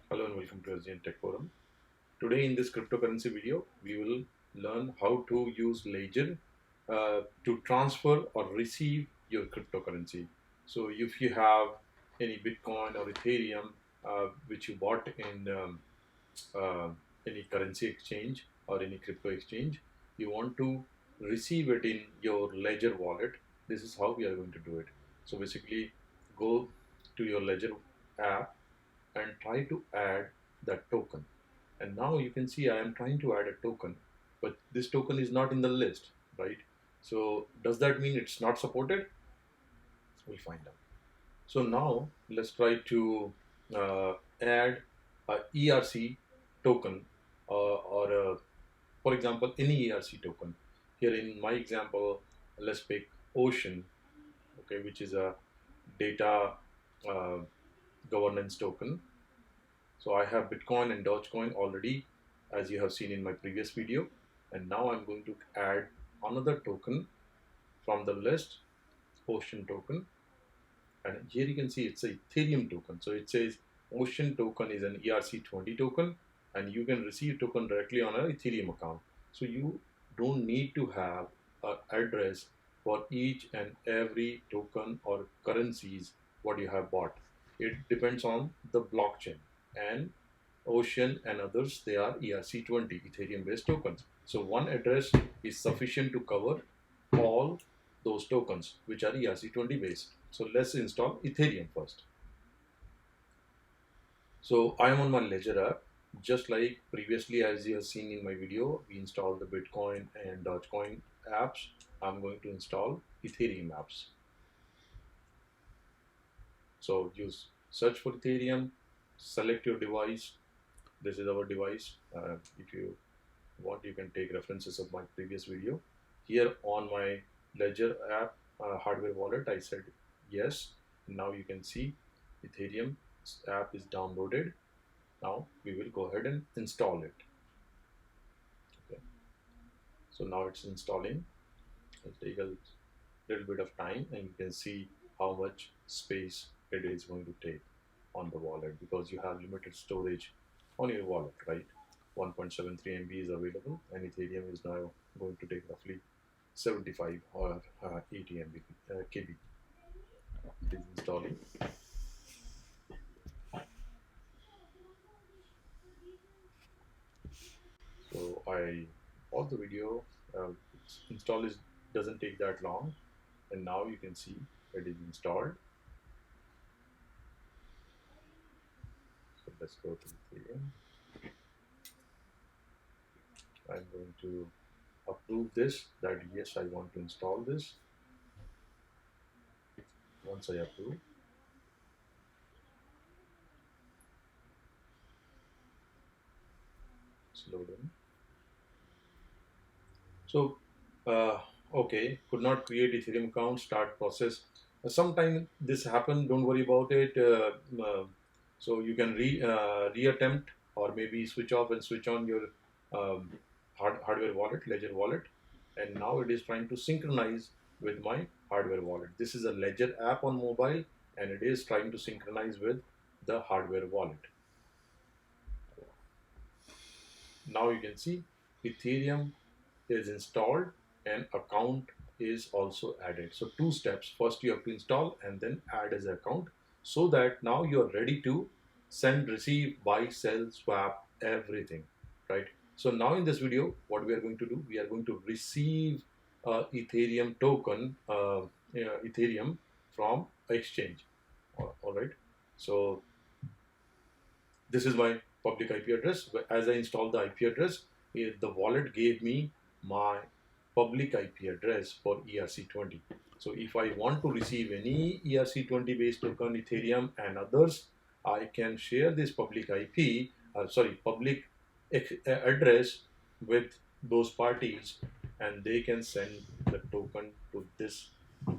Hello and welcome to SGN Tech Forum. Today in this cryptocurrency video, we will learn how to use Ledger to transfer or receive your cryptocurrency. So if you have any Bitcoin or Ethereum which you bought in uh, any currency exchange or any crypto exchange, you want to receive it in your Ledger wallet. This is how we are going to do it. So basically, go to your Ledger app and try to add that token. And now you can see I am trying to add a token, but this token is not in the list, right? So does that mean it's not supported? We'll find out. So now let's try to add a ERC token or for example, any ERC token. Here in my example, let's pick Ocean, okay, which is a data uh, governance token. So I have Bitcoin and Dogecoin already, as you have seen in my previous video. And now I'm going to add another token from the list, Ocean token. And here you can see it's a Ethereum token. So it says Ocean token is an ERC20 token, and you can receive token directly on an Ethereum account. So you don't need to have an address for each and every token or currencies what you have bought. It depends on the blockchain, and Ocean and others, they are ERC20 Ethereum based tokens. So one address is sufficient to cover all those tokens which are ERC20 based. So let's install Ethereum first. So I am on my Ledger app. Just like previously, as you have seen in my video, we installed the Bitcoin and Dogecoin apps. I'm going to install Ethereum apps. So use search for Ethereum, select your device. This is our device. If you want, you can take references of my previous video. Here on my Ledger app hardware wallet, I said yes. Now you can see Ethereum app is downloaded. Now we will go ahead and install it. Okay. So now it's installing. It'll take a little bit of time, and you can see how much space it is going to take on the wallet, because you have limited storage on your wallet, right? 1.73 MB is available, and Ethereum is now going to take roughly 75 or 80 MB KB. It is installing. So I paused the video. Install doesn't take that long, and now you can see it is installed. So let's go to Ethereum. I'm going to approve this, that yes, I want to install this. Once I approve, it's loading. So okay, could not create Ethereum account, start process. Sometime this happen, don't worry about it. So you can reattempt, or maybe switch off and switch on your um, hardware wallet, Ledger wallet. And now it is trying to synchronize with my hardware wallet. This is a Ledger app on mobile, and it is trying to synchronize with the hardware wallet. Now you can see Ethereum is installed and account is also added. So two steps: first you have to install and then add as an account, so that now you're ready to send, receive, buy, sell, swap, everything, right? So now in this video, what we are going to do, we are going to receive Ethereum token, Ethereum from exchange. All right. So this is my public IP address. As I installed the IP address, the wallet gave me my public IP address for ERC20. So if I want to receive any ERC20 based token, Ethereum and others, I can share this public IP, public address with those parties, and they can send the token to this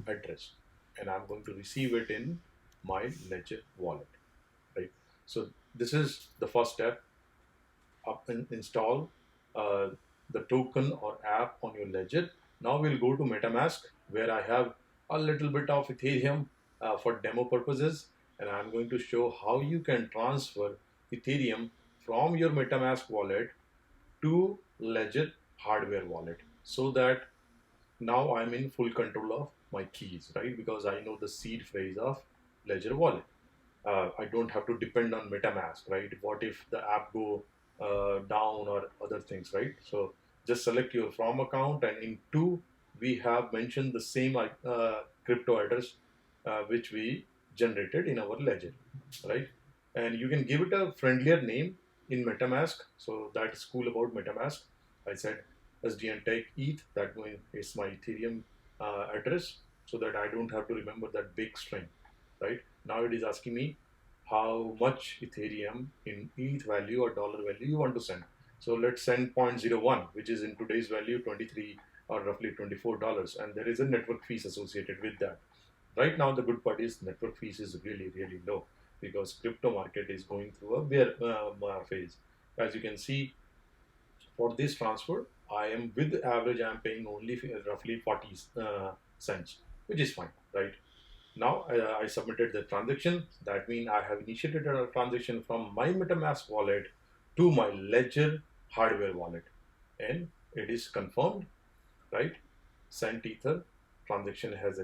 address, and I'm going to receive it in my Ledger wallet, right? So this is the first step. Up and install the token or app on your Ledger. Now we'll go to metamask, where I have a little bit of Ethereum for demo purposes, and I'm going to show how you can transfer Ethereum from your metamask wallet to ledger hardware wallet, so that now I'm in full control of my keys, right? Because I know the seed phrase of ledger wallet. I don't have to depend on metamask, right? What if the app go down or other things, right? So just select your from account, and in two we have mentioned the same crypto address which we generated in our ledger, right? And you can give it a friendlier name in metamask. So that is cool about metamask. I said SDN Tech ETH, that is my Ethereum address, so that I don't have to remember that big string, right? Now it is asking me how much Ethereum in ETH value or dollar value you want to send. So let's send 0.01, which is in today's value 23 or roughly $24, and there is a network fees associated with that. Right now, the good part is network fees is really, really low, because crypto market is going through a bear phase. As you can see, for this transfer, I am with average, I am paying only roughly 40 cents, which is fine, right? Now I submitted the transaction. That means I have initiated a transaction from my MetaMask wallet to my Ledger hardware wallet, and it is confirmed, right? Sent Ether, transaction has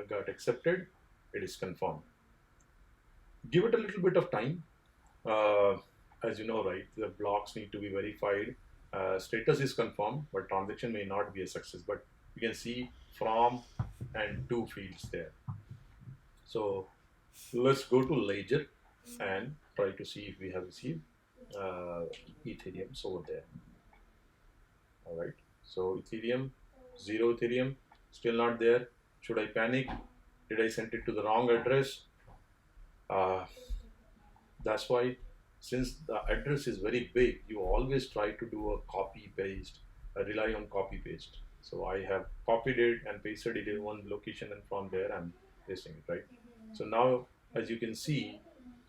got accepted. It is confirmed. Give it a little bit of time. Uh, as you know, right, the blocks need to be verified. Status is confirmed, but transaction may not be a success. But you can see from and to fields there. So let's go to Ledger and try to see if we have received Ethereum over there. All right. So Ethereum, zero Ethereum, still not there. Should I panic? Did I send it to the wrong address? Uh, that's why, since the address is very big, you always try to do a copy paste, rely on copy paste. So I have copied it and pasted it in one location, and from there I'm pasting it, right? So now, as you can see,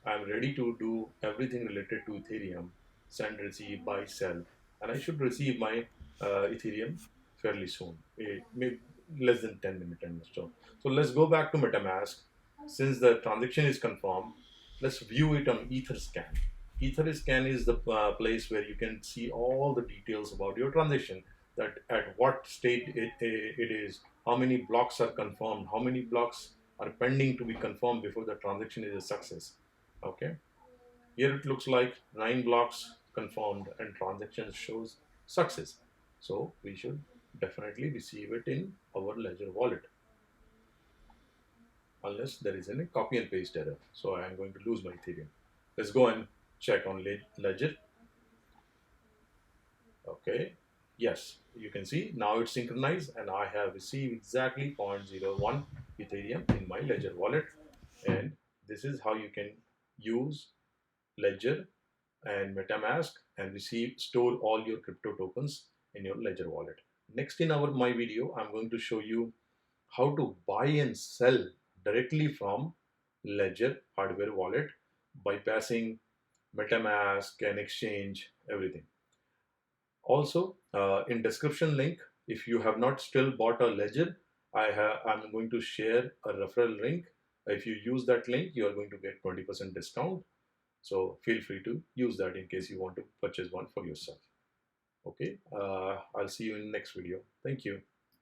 I'm ready to do everything related to Ethereum: send, receive, buy, sell, and I should receive my Ethereum fairly soon, maybe less than 10 minutes or so. So let's go back to MetaMask. Since the transaction is confirmed, let's view it on Etherscan. Etherscan is the place where you can see all the details about your transaction, that at what state it is, how many blocks are confirmed, how many blocks are pending to be confirmed before the transaction is a success. Okay, here it looks like 9 blocks confirmed and transaction shows success. So we should definitely receive it in our Ledger wallet, unless there is any copy and paste error. So I am going to lose my Ethereum. Let's go and check on Ledger. Okay, yes, you can see now it's synchronized, and I have received exactly 0.01 Ethereum in my Ledger wallet. And this is how you can use Ledger and MetaMask and store all your crypto tokens in your Ledger wallet. Next in my video, I'm going to show you how to buy and sell directly from Ledger hardware wallet, bypassing MetaMask and exchange, everything. Also, in description link, if you have not still bought a Ledger, I'm going to share a referral link. If you use that link, you are going to get 20% discount. So feel free to use that in case you want to purchase one for yourself. Okay, I'll see you in the next video. Thank you.